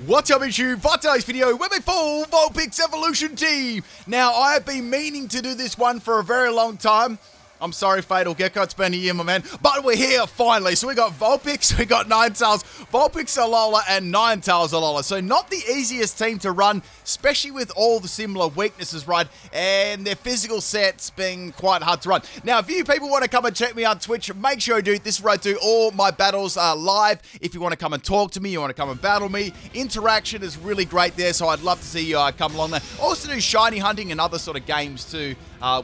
What's up YouTube? For today's video, we're the full Vulpix evolution team. Now, I have been meaning to do this one for a very long time. I'm sorry, Fatal Gecko, it's been a year, my man. But we're here, finally. So we got Vulpix, we got Ninetales, Vulpix Alola, and Ninetales Alola. So not the easiest team to run, especially with all the similar weaknesses, right? And their physical sets being quite hard to run. Now, if you people want to come and check me on Twitch, make sure you do. This is where I do all my battles live. If you want to come and talk to me, you want to come and battle me, interaction is really great there, so I'd love to see you come along there. Also do shiny hunting and other sort of games too,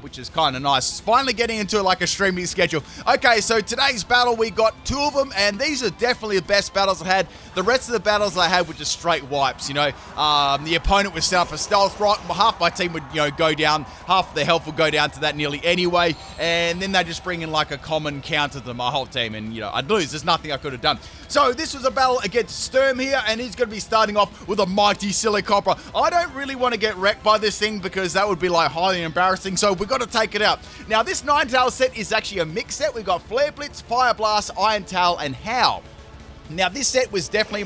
which is kind of nice. Finally getting into like a streaming schedule. Okay, so today's battle, we got two of them, and these are definitely the best battles I had. The rest of the battles I had were just straight wipes, you know. The opponent was set up for stealth, right? Half my team would, you know, go down, half of their health would go down to that nearly anyway, and then they just bring in like a common counter to my whole team, and, you know, I'd lose. There's nothing I could have done. So this was a battle against Sturm here, and he's going to be starting off with a mighty Silicopra. I don't really want to get wrecked by this thing because that would be like highly embarrassing, so we've got to take it out. Now this Ninetales set is actually a mix set. We've got Flare Blitz, Fire Blast, Iron Tail, and Howl. Now this set was definitely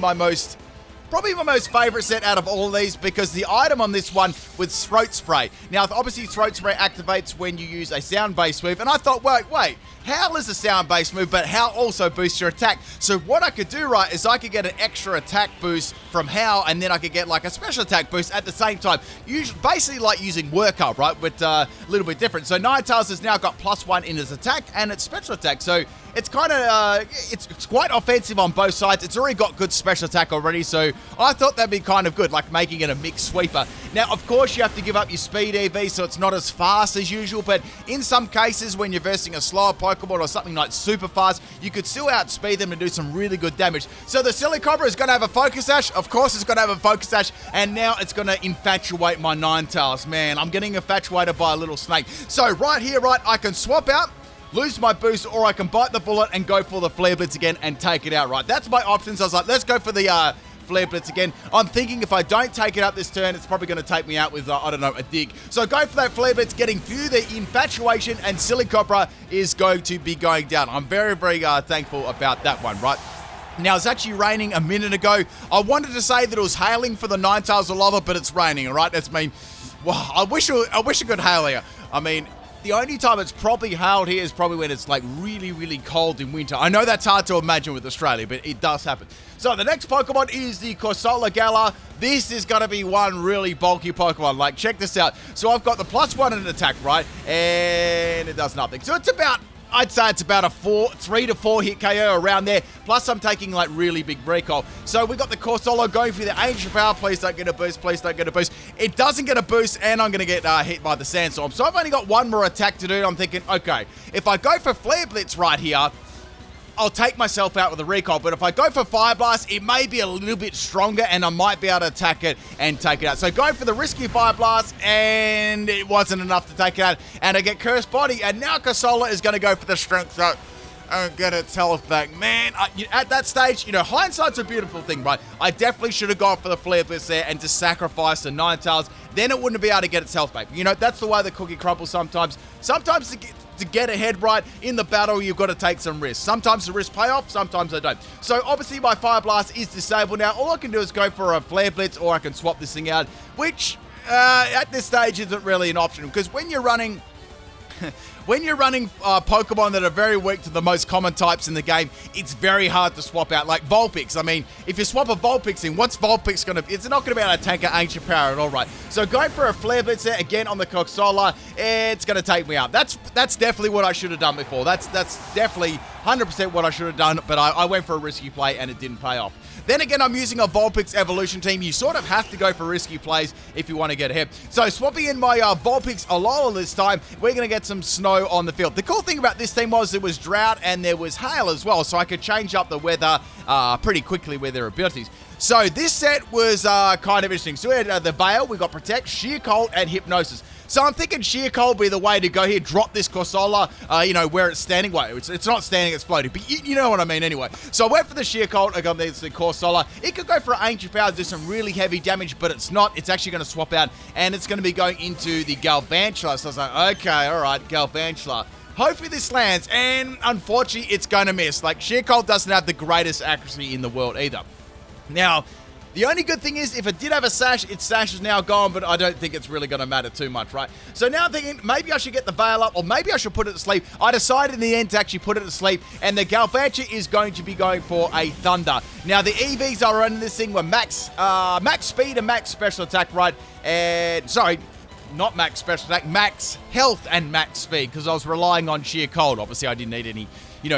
probably my most favorite set out of all of these, because the item on this one was Throat Spray. Now, obviously, Throat Spray activates when you use a sound-based move, and I thought, wait, Howl is a sound-based move, but Howl also boosts your attack. So what I could do, right, is I could get an extra attack boost from Howl, and then I could get like a special attack boost at the same time. Basically like using Workup, right, but a little bit different. So Ninetales has now got +1 in his attack and its special attack. So it's kind of, it's quite offensive on both sides. It's already got good special attack already, so I thought that'd be kind of good, like making it a mixed sweeper. Now, of course, you have to give up your speed EV, so it's not as fast as usual, but in some cases, when you're versing a slower Pokemon or something like super fast, you could still outspeed them and do some really good damage. So the Silicopra is going to have a Focus Sash. Of course, it's going to have a Focus Sash, and now it's going to infatuate my Ninetales. Man, I'm getting infatuated by a little snake. So right here, right, I can swap out, lose my boost, or I can bite the bullet and go for the Flare Blitz again and take it out, right? That's my options. I was like, let's go for the Flare Blitz again. I'm thinking if I don't take it out this turn, it's probably going to take me out with, I don't know, a dig. So go for that Flare Blitz, getting through the infatuation, and Silicopra is going to be going down. I'm very, very thankful about that one, right? Now, it's actually raining a minute ago. I wanted to say that it was hailing for the Ninetales Alola, but it's raining, all right? That's mean, well, I wish it could hail here. I mean, the only time it's probably hailed here is probably when it's like really, really cold in winter. I know that's hard to imagine with Australia, but it does happen. So the next Pokemon is the Corsola Gala. This is going to be one really bulky Pokemon. Like, check this out. So I've got the +1 in attack, right? And it does nothing. So it's about, I'd say it's about a 3 to 4 hit KO around there. Plus I'm taking like really big recoil. So we got the Corsola going for the Ancient Power. Please don't get a boost. Please don't get a boost. It doesn't get a boost, and I'm going to get hit by the Sandstorm. So I've only got one more attack to do. I'm thinking, okay, if I go for Flare Blitz right here, I'll take myself out with a recoil, but if I go for Fire Blast, it may be a little bit stronger, and I might be able to attack it and take it out. So going for the risky Fire Blast, and it wasn't enough to take it out, and I get Cursed Body, and now Corsola is going to go for the Strength Shot and get its health back. Man, at that stage, you know, hindsight's a beautiful thing, right? I definitely should have gone for the Flare Blitz there and just sacrificed the Ninetales. Then it wouldn't be able to get its health back. You know, that's the way the cookie crumbles sometimes. Sometimes to get ahead right in the battle, you've got to take some risks. Sometimes the risks pay off, sometimes they don't. So obviously my Fire Blast is disabled now. All I can do is go for a Flare Blitz, or I can swap this thing out, which at this stage isn't really an option, because when you're running Pokemon that are very weak to the most common types in the game, it's very hard to swap out. Like Vulpix. I mean, if you swap a Vulpix in, what's Vulpix going to... It's not going to be able to tank an Ancient Power at all, right? So going for a Flare Blitz there, again on the Corsola, it's going to take me out. That's definitely what I should have done before. That's definitely 100% what I should have done, but I went for a risky play and it didn't pay off. Then again, I'm using a Vulpix evolution team. You sort of have to go for risky plays if you want to get ahead. So swapping in my Vulpix Alola this time, we're going to get some snow on the field. The cool thing about this team was it was drought and there was hail as well, so I could change up the weather pretty quickly with their abilities. So this set was kind of interesting. So we had the Veil, we got Protect, Sheer Cold, and Hypnosis. So I'm thinking Sheer Cold will be the way to go here. Drop this Corsola, you know, where it's standing. Well, it's not standing, it's floating. But you know what I mean anyway. So I went for the Sheer Cold. I got the Corsola. It could go for an Ancient Power, do some really heavy damage, but it's not. It's actually going to swap out, and it's going to be going into the Galvantula. So I was like, okay, all right, Galvantula. Hopefully this lands, and unfortunately, it's going to miss. Like, Sheer Cold doesn't have the greatest accuracy in the world either. Now, The only good thing is, if it did have a sash, its sash is now gone, but I don't think it's really going to matter too much, right? So now I'm thinking, maybe I should get the Veil up, or maybe I should put it to sleep. I decided in the end to actually put it to sleep, and the Galvantula is going to be going for a Thunder. Now, the EVs I run in this thing were max speed and max special attack, right? And, sorry, not max special attack, max health and max speed, because I was relying on sheer cold. Obviously, I didn't need any,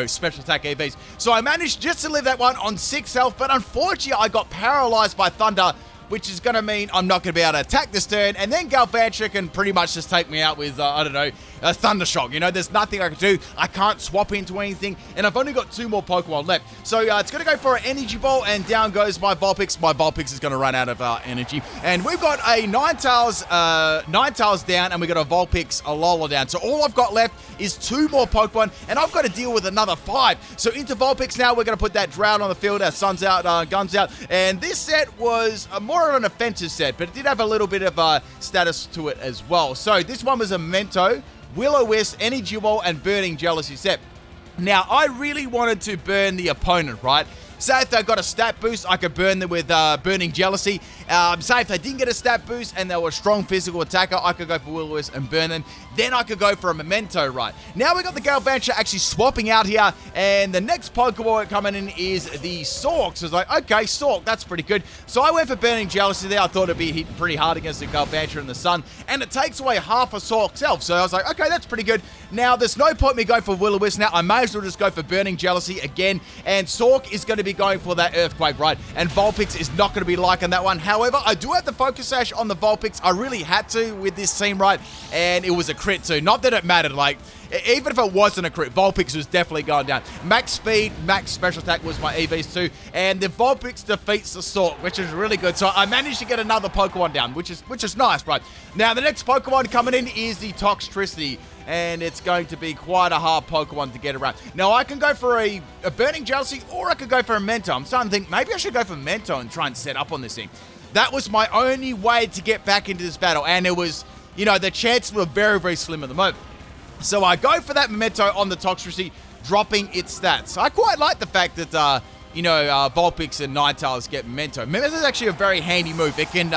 special attack EVs. So I managed just to live that one on 6 health, but unfortunately, I got paralyzed by Thunder, which is going to mean I'm not going to be able to attack this turn, and then Galvantula can pretty much just take me out with, I don't know, a Thunder Shock. There's nothing I can do. I can't swap into anything, and I've only got 2 more Pokemon left. So it's going to go for an Energy Ball, and down goes my Vulpix. My Vulpix is going to run out of energy, and we've got a Ninetales down, and we've got a Vulpix Alola down. So all I've got left is 2 more Pokemon, and I've got to deal with another 5. So into Vulpix now, we're going to put that Drought on the field, our Sun's out, Guns out, and this set was more of an offensive set, but it did have a little bit of status to it as well. So this one was a Memento, Will-O-Wisp, Energy Ball, and Burning Jealousy set. Now, I really wanted to burn the opponent, right? Say if they got a stat boost, I could burn them with Burning Jealousy. Say if they didn't get a stat boost and they were a strong physical attacker, I could go for Will-O-Wisp and burn them. Then I could go for a Memento, right? Now we got the Galvantula actually swapping out here, and the next Pokeball coming in is the Sork. So it's like, okay, Sork, that's pretty good. So I went for Burning Jealousy there. I thought it'd be hitting pretty hard against the Galvantula in the sun, and it takes away half a Sork's health. So I was like, okay, that's pretty good. Now, there's no point me going for Will-O-Wisp now. I may as well just go for Burning Jealousy again, and Sork is going to be going for that Earthquake, right? And Vulpix is not going to be liking that one. However, I do have the Focus Sash on the Vulpix. I really had to with this team, right? And it was a crit too. Not that it mattered, like, even if it wasn't a crit, Vulpix was definitely going down. Max speed, max special attack was my EVs too, and the Vulpix defeats the Sork, which is really good. So I managed to get another Pokemon down, which is nice, right? Now the next Pokemon coming in is the Toxtricity, and it's going to be quite a hard Pokemon to get around. Now I can go for a Burning Jealousy, or I could go for a Mento. I'm starting to think maybe I should go for Mento and try and set up on this thing. That was my only way to get back into this battle, and it was, the chances were very, very slim at the moment. So I go for that Memento on the Toxtricity, dropping its stats. I quite like the fact that, Vulpix and Ninetales get Memento. Memento is actually a very handy move. It can,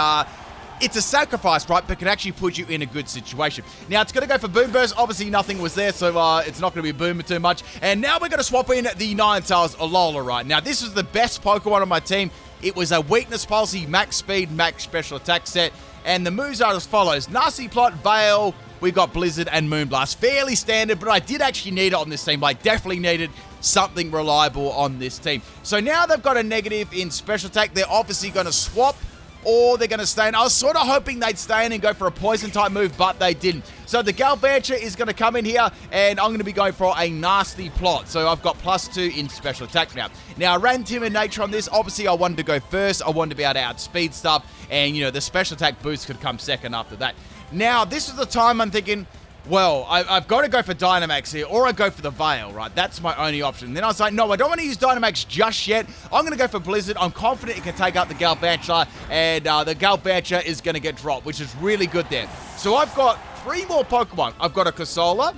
it's a sacrifice, right, but can actually put you in a good situation. Now, it's going to go for Boom Burst. Obviously, nothing was there, so it's not going to be booming too much. And now we're going to swap in the Ninetales Alola, right? Now, this is the best Pokemon on my team. It was a Weakness Policy, Max Speed, Max Special Attack set. And the moves are as follows. Nasty Plot, Veil, we've got Blizzard and Moonblast. Fairly standard, but I did actually need it on this team. I definitely needed something reliable on this team. So now they've got a negative in Special Attack. They're obviously going to swap, or they're going to stay in. I was sort of hoping they'd stay in and go for a Poison-type move, but they didn't. So the Galvantula is going to come in here, and I'm going to be going for a Nasty Plot. So I've got +2 in Special Attack now. Now, I ran Timid Nature on this. Obviously, I wanted to go first. I wanted to be able to outspeed stuff, and, the Special Attack boost could come second after that. Now, this is the time I'm thinking, well, I've got to go for Dynamax here, or I go for the Veil, right? That's my only option. And then I was like, no, I don't want to use Dynamax just yet. I'm going to go for Blizzard. I'm confident it can take out the Galvantula, and the Galvantula is going to get dropped, which is really good there. So I've got 3 more Pokemon. I've got a Corsola.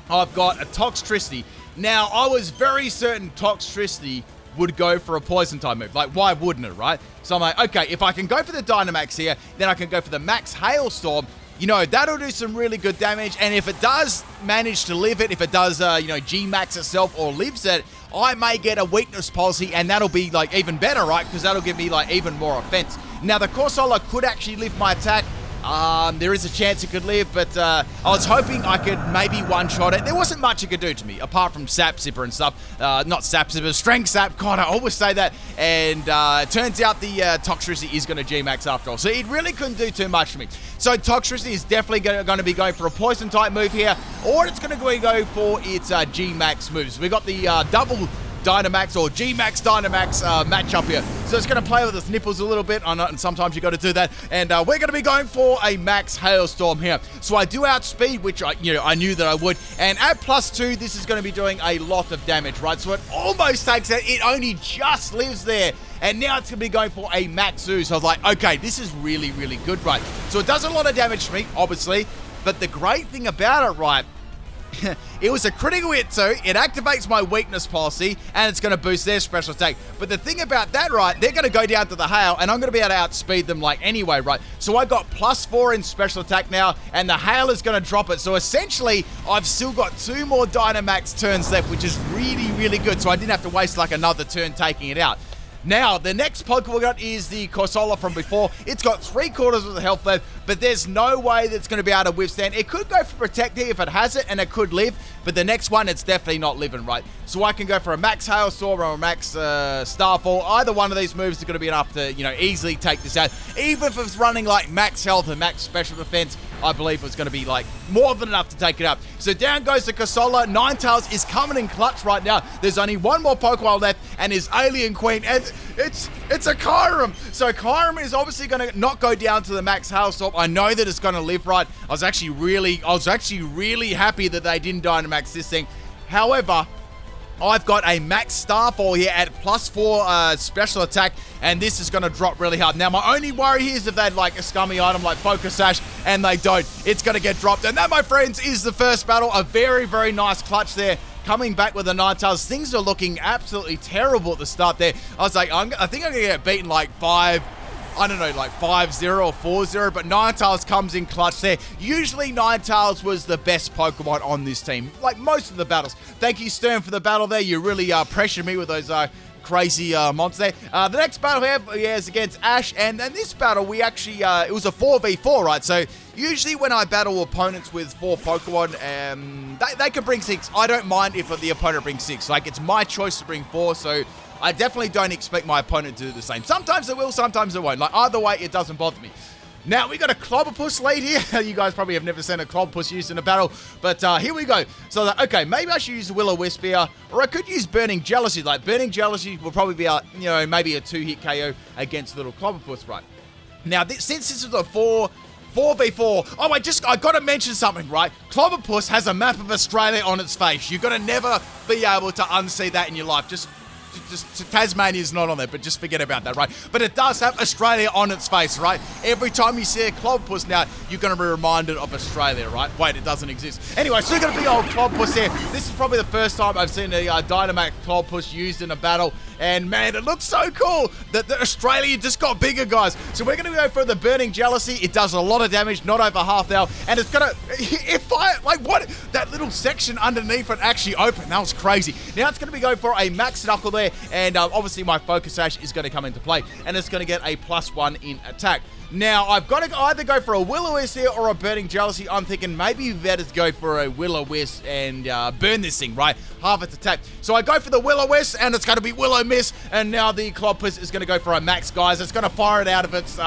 I've got a Toxtricity. Now, I was very certain Toxtricity would go for a Poison-type move. Like, why wouldn't it, right? So I'm like, okay, if I can go for the Dynamax here, then I can go for the Max Hailstorm. That'll do some really good damage, and if it does manage to live it, if it does, G-Max itself or lives it, I may get a Weakness Policy, and that'll be, even better, right? Because that'll give me, even more offense. Now, the Corsola could actually live my attack. There is a chance it could live, but I was hoping I could maybe one-shot it. There wasn't much it could do to me, apart from Sap Zipper and stuff. Not Sap Zipper, Strength Sap. God, I always say that. And it turns out the Toxtricity is going to G-Max after all. So it really couldn't do too much to me. So Toxtricity is definitely going to be going for a Poison-type move here, or it's going to go for its G-Max moves. We got the double Dynamax or G-Max Dynamax matchup here. So it's going to play with its nipples a little bit, and sometimes you got to do that. And we're going to be going for a Max Hailstorm here. So I do outspeed, which I knew that I would. And at +2, this is going to be doing a lot of damage, right? So it almost takes it. It only just lives there. And now it's going to be going for a Max Zoo. So I was like, okay, this is really, really good, right? So it does a lot of damage to me, obviously. But the great thing about it, right, It was a critical hit too. It activates my weakness policy, and it's going to boost their special attack. But the thing about that, right, they're going to go down to the hail, and I'm going to be able to outspeed them like anyway, right? So I got +4 in special attack now, and the hail is going to drop it. So essentially, I've still got 2 more Dynamax turns left, which is really, really good. So I didn't have to waste like another turn taking it out. Now, the next Pokemon we got is the Corsola from before. It's got 3/4 of the health left, but there's no way that's going to be able to withstand. It could go for Protect here if it has it, and it could live, but the next one, it's definitely not living, right? So I can go for a Max Hailstorm or a Max Starfall. Either one of these moves is going to be enough to, easily take this out. Even if it's running like Max Health and Max Special Defense, I believe it's going to be like more than enough to take it up. So down goes the Corsola. Ninetales is coming in clutch right now. There's only one more Pokemon left, and his Alien Queen, and it's a Kyurem. So Kyurem is obviously going to not go down to the Max Hailstorm. I know that it's going to live, right. I was actually really happy that they didn't Dynamax this thing. However, I've got a Max Starfall here at +4 special attack, and this is going to drop really hard. Now, my only worry here is if they had like a scummy item like Focus Sash, and they don't, it's going to get dropped. And that, my friends, is the first battle. A very, very nice clutch there. Coming back with the Ninetales. Things are looking absolutely terrible at the start there. I was like, I think I'm going to get beaten like 5-0 or 4-0, but Ninetales comes in clutch there. Usually Ninetales was the best Pokemon on this team, like most of the battles. Thank you, Stern, for the battle there. You really pressured me with those crazy monsters there. The next battle here is against Ash, and this battle, we actually, it was a 4v4, right? So usually when I battle opponents with 4 Pokemon, they can bring 6. I don't mind if the opponent brings 6. Like, it's my choice to bring 4, so I definitely don't expect my opponent to do the same. Sometimes they will, sometimes they won't. Like, either way, it doesn't bother me. Now, we got a Clobberpuss lead here. You guys probably have never seen a Clobberpuss used in a battle, but here we go. So, okay, maybe I should use Will-O-Wisp here, or I could use Burning Jealousy. Like, Burning Jealousy will probably be, maybe a 2-hit KO against little Clobberpuss, right? Now, since this is a 4v4. Oh, I got to mention something, right? Clobberpuss has a map of Australia on its face. You're going to never be able to unsee that in your life. Just Tasmania's not on there, but just forget about that, right? But it does have Australia on its face, right? Every time you see a Clobberpuss now, you're going to be reminded of Australia, right? Wait, it doesn't exist. Anyway, so we've got a big old Clobberpuss here. This is probably the first time I've seen a Dynamax Clobberpuss used in a battle, and man, it looks so cool that Australia just got bigger, guys. So we're going to go for the Burning Jealousy. It does a lot of damage, not over half now, and it's going to, if I, like, what, that little section underneath it actually opened. That was crazy. Now it's going to be going for a Max Knuckle there, and obviously my Focus Sash is going to come into play, and it's going to get a +1 in attack. Now, I've got to either go for a Will-O-Wisp here or a Burning Jealousy. I'm thinking maybe better to go for a Will-O-Wisp and burn this thing, right? Half its attack. So I go for the Will-O-Wisp, and it's going to be Will-O-Miss, and now the Clobberpuss is going to go for a Max, guys. It's going to fire it out of its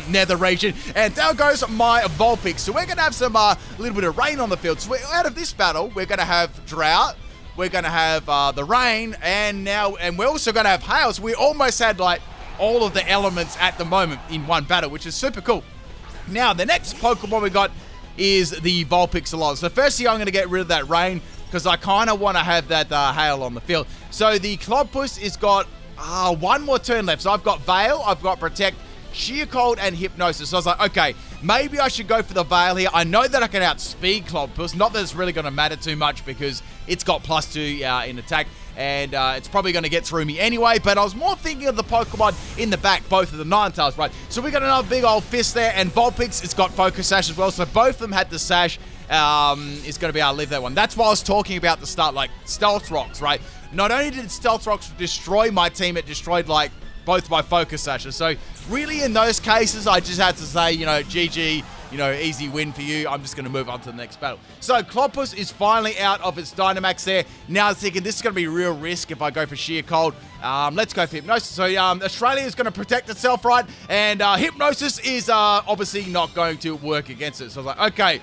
nether region, and down goes my Vulpix. So we're going to have some little bit of rain on the field. So out of this battle, we're going to have drought. We're going to have the rain, and we're also going to have hail. So we almost had, like, all of the elements at the moment in one battle, which is super cool. Now, the next Pokemon we got is the Vulpix Alola. So firstly, I'm going to get rid of that rain, because I kind of want to have that hail on the field. So the Clobberpuss has got one more turn left. So I've got Veil, I've got Protect, Sheer Cold, and Hypnosis. So I was like, okay, maybe I should go for the Veil here. I know that I can outspeed Clobberpuss. Not that it's really going to matter too much, because it's got +2 in attack, and it's probably going to get through me anyway, but I was more thinking of the Pokemon in the back, both of the Ninetales, right? So we got another big old fist there, and Vulpix, it's got Focus Sash as well, so both of them had the Sash. Is going to be able to live that one. That's why I was talking about the start, like, Stealth Rocks, right? Not only did Stealth Rocks destroy my team, it destroyed, like, both my Focus Sashes. So really, in those cases, I just had to say, GG, easy win for you. I'm just going to move on to the next battle. So Clobberpuss is finally out of its Dynamax there. Now I'm thinking this is going to be real risk if I go for Sheer Cold. Let's go for Hypnosis. So Australia is going to protect itself, right? And Hypnosis is obviously not going to work against it. So I was like, okay,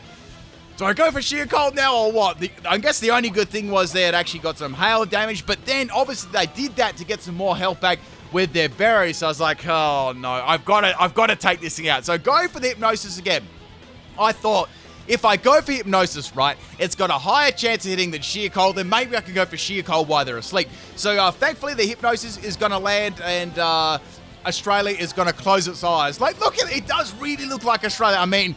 do I go for Sheer Cold now or what? I guess the only good thing was they had actually got some hail damage, but then obviously they did that to get some more health back with their berries. So I was like, oh no, I've got to take this thing out. So go for the Hypnosis again. I thought, if I go for Hypnosis, right, it's got a higher chance of hitting than Sheer Cold, then maybe I can go for Sheer Cold while they're asleep. So thankfully the Hypnosis is going to land, and Australia is going to close its eyes. Like, look at it. It does really look like Australia. I mean,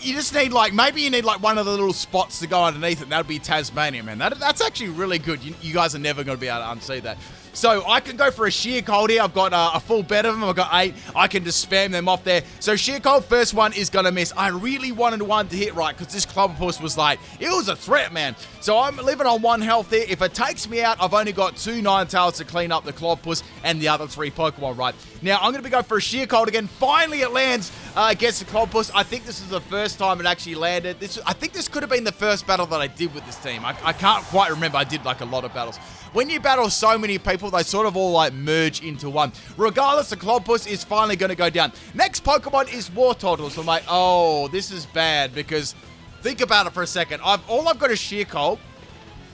you just need, like, maybe you need, like, one of the little spots to go underneath it. That would be Tasmania, man. That's actually really good. You guys are never going to be able to unsee that. So I can go for a sheer cold here. I've got a full bed of them. I've got 8. I can just spam them off there. So sheer cold, first one is going to miss. I really wanted one to hit right because this Clobbopus was like, it was a threat, man. So I'm living on 1 health there. If it takes me out, I've only got 2 Ninetales to clean up the Clobbopus and the other 3 Pokemon, right? Now I'm going to be going for a sheer cold again. Finally it lands against the Clobbopus. I think this is the first time it actually landed. I think this could have been the first battle that I did with this team. I can't quite remember. I did like a lot of battles. When you battle so many people, they sort of all like merge into one. Regardless, the Clobbopus is finally going to go down. Next Pokemon is Wartortle. So I'm like, oh, this is bad because think about it for a second. All I've got is Sheer Cold.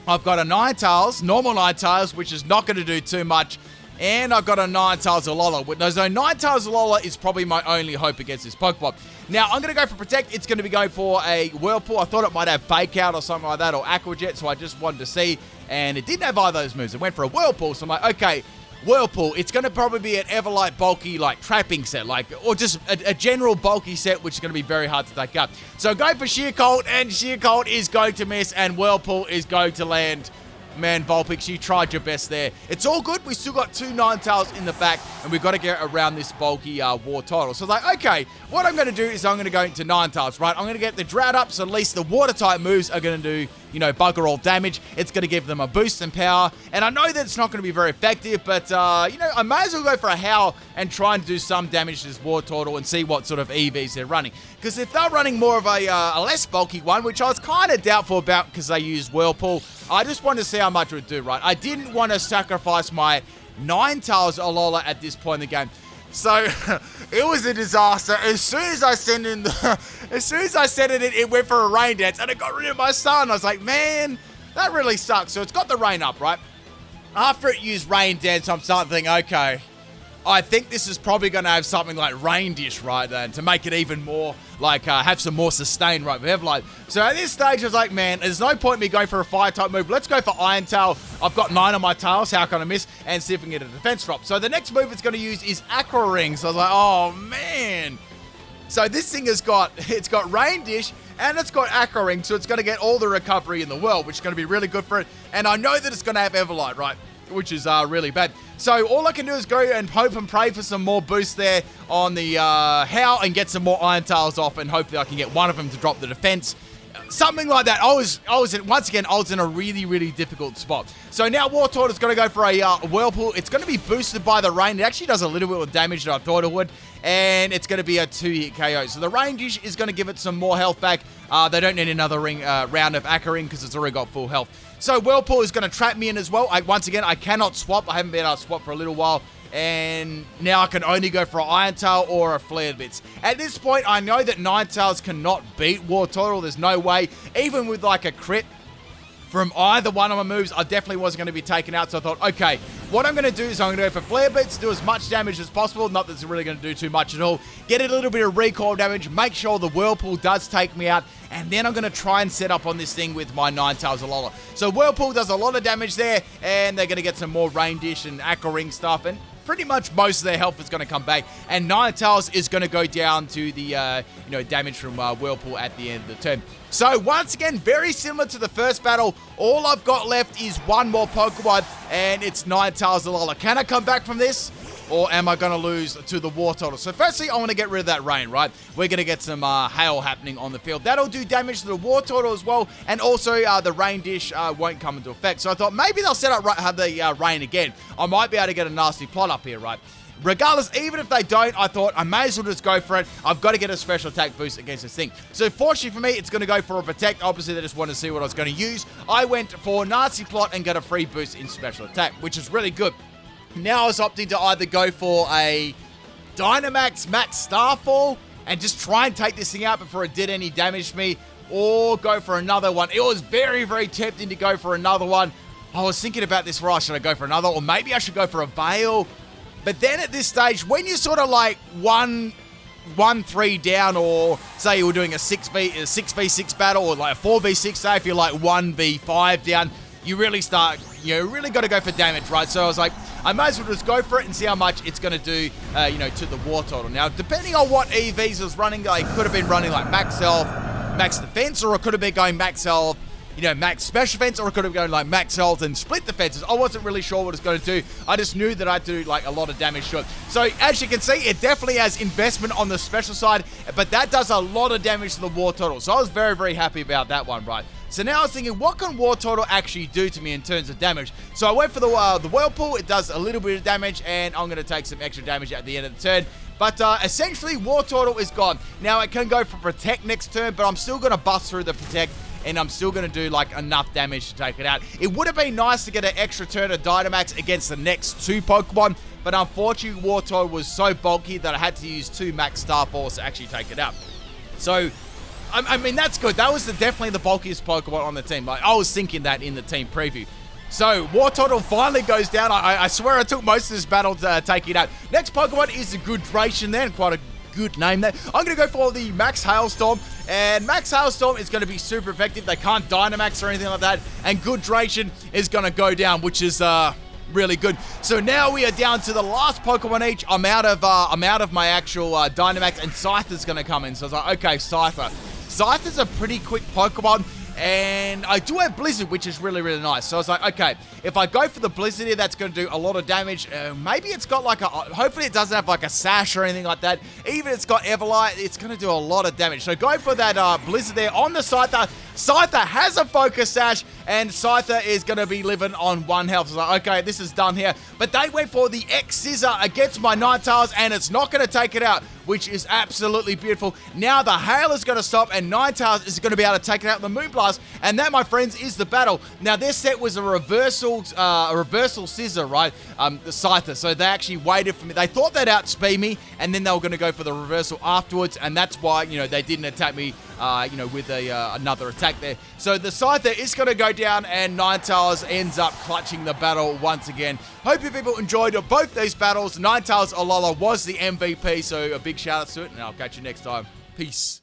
I've got a Ninetales, normal Ninetales, which is not going to do too much. And I've got a Ninetales Alola. So Ninetales Alola is probably my only hope against this Pokemon. Now, I'm going to go for Protect. It's going to be going for a Whirlpool. I thought it might have Fake Out or something like that, or Aqua Jet, so I just wanted to see. And it didn't have either of those moves. It went for a Whirlpool, so I'm like, okay, Whirlpool. It's going to probably be an Everlight bulky, like, trapping set, or just a general bulky set, which is going to be very hard to take up. So go for Sheer Cold, and Sheer Cold is going to miss, and Whirlpool is going to land. Man, Vulpix, you tried your best there. It's all good. We still got 2 Ninetales in the back, and we've got to get around this bulky Wartortle. So, like, okay, what I'm going to do is I'm going to go into Ninetales, right? I'm going to get the Drought up, so at least the Water-type moves are going to do, you know, bugger all damage. It's going to give them a boost in power, and I know that it's not going to be very effective, but, you know, I may as well go for a Howl and try and do some damage to this Wartortle and see what sort of EVs they're running. Because if they're running more of a less bulky one, which I was kind of doubtful about because they used Whirlpool, I just wanted to see how much it would do, right? I didn't want to sacrifice my Ninetales Alola at this point in the game. So, it was a disaster. As soon as I sent it in, it went for a Rain Dance, and it got rid of my son. I was like, man, that really sucks. So, it's got the Rain up, right? After it used Rain Dance, I'm starting to think, okay, I think this is probably going to have something like Rain Dish, right, then, to make it even more, like, have some more sustain, right, with Everlight. So at this stage, I was like, man, there's no point in me going for a Fire-type move. Let's go for Iron Tail. I've got 9 on my tails. How can I miss? And see if we can get a defense drop. So the next move it's going to use is Aqua Ring. So I was like, oh, man. So this thing has got, it's got Rain Dish, and it's got Aqua Ring, so it's going to get all the recovery in the world, which is going to be really good for it. And I know that it's going to have Everlight, right? Which is really bad. So all I can do is go and hope and pray for some more boost there on the Howl and get some more Iron Tails off, and hopefully I can get one of them to drop the defense. Something like that. I was in a really, really difficult spot. So now Wartortle is going to go for a Whirlpool. It's going to be boosted by the Rain. It actually does a little bit of damage than I thought it would. And it's going to be a 2-hit KO. So the Rain Dish is going to give it some more health back. They don't need another round of Aqua Ring because it's already got full health. So Whirlpool is going to trap me in as well. Once again, I cannot swap. I haven't been able to swap for a little while. And now I can only go for an Iron Tail or a Flared Bits. At this point, I know that Ninetales cannot beat Wartortle. There's no way. Even with like a crit from either one of my moves, I definitely wasn't going to be taken out. So I thought, okay, what I'm going to do is I'm going to go for Flare Bits, do as much damage as possible. Not that it's really going to do too much at all. Get a little bit of recoil damage, make sure the Whirlpool does take me out, and then I'm going to try and set up on this thing with my Ninetales Alola. So Whirlpool does a lot of damage there, and they're going to get some more Rain Dish and Aqua Ring stuff, and pretty much most of their health is going to come back, and Ninetales is going to go down to the damage from Whirlpool at the end of the turn. So once again, very similar to the first battle. All I've got left is one more Pokemon, and it's Ninetales Alola. Can I come back from this, or am I going to lose to the Wartortle? So firstly, I want to get rid of that rain, right? We're going to get some hail happening on the field. That'll do damage to the Wartortle as well, and also the Rain Dish won't come into effect. So I thought maybe they'll set up the rain again. I might be able to get a nasty plot up here, right? Regardless, even if they don't, I thought I may as well just go for it. I've got to get a special attack boost against this thing. So fortunately for me, it's going to go for a Protect. Obviously, they just wanted to see what I was going to use. I went for Nasty Plot and got a free boost in special attack, which is really good. Now I was opting to either go for a Dynamax Max Starfall and just try and take this thing out before it did any damage to me, or go for another one. It was very, very tempting to go for another one. I was thinking about this, right? Should I go for another? Or maybe I should go for a Veil. But then at this stage, when you're sort of like 1-3 down, or say you were doing a 6v6 battle, or like a 4v6, say if you're like 1v5 down, you really start really got to go for damage, right? So I was like, I might as well just go for it and see how much it's going to do, to the Wartortle. Now, depending on what EVs was running, it could have been running like max health, max defense, or it could have been going max health, max special defense, or it could have gone like max health and split defenses. I wasn't really sure what it's going to do. I just knew that I'd do like a lot of damage to it. So as you can see, it definitely has investment on the special side, but that does a lot of damage to the Wartortle. So I was very, very happy about that one, right? So now I was thinking, what can Wartortle actually do to me in terms of damage? So I went for the Whirlpool. It does a little bit of damage, and I'm going to take some extra damage at the end of the turn. But essentially, Wartortle is gone. Now, it can go for Protect next turn, but I'm still going to bust through the Protect, and I'm still going to do like enough damage to take it out. It would have been nice to get an extra turn of Dynamax against the next 2 Pokemon, but unfortunately, Wartortle was so bulky that I had to use 2 Max Starfalls to actually take it out. So, I mean, that's good. That was definitely the bulkiest Pokemon on the team. Like, I was thinking that in the team preview. So, Wartortle finally goes down. I swear I took most of this battle to take it out. Next Pokemon is the Goodration then. Quite a good name there. I'm going to go for the Max Hailstorm. And Max Hailstorm is going to be super effective. They can't Dynamax or anything like that. And Goodration is going to go down, which is really good. So now we are down to the last Pokemon each. I'm out of my actual Dynamax, and Scyther's going to come in. So I was like, okay, Scyther. Scyther's a pretty quick Pokemon, and I do have Blizzard, which is really, really nice. So I was like, okay, if I go for the Blizzard here, that's going to do a lot of damage. Maybe it's got like hopefully it doesn't have like a Sash or anything like that. Even if it's got Everlight, it's going to do a lot of damage. So go for that Blizzard there on the Scyther. Scyther has a Focus Sash, and Scyther is going to be living on 1 health. So I was like, okay, this is done here. But they went for the X-Scissor against my Ninetales, and it's not going to take it out, which is absolutely beautiful. Now the Hail is going to stop, and Ninetales is going to be able to take it out with the Moonblast, and that, my friends, is the battle. Now, this set was a reversal Scissor, right? The Scyther. So they actually waited for me. They thought they'd outspeed me, and then they were going to go for the reversal afterwards, and that's why, they didn't attack me, with another attack there. So the Scyther is going to go down, and Ninetales ends up clutching the battle once again. Hope you people enjoyed both these battles. Ninetales Alola was the MVP, so a big shout out to it, and I'll catch you next time. Peace.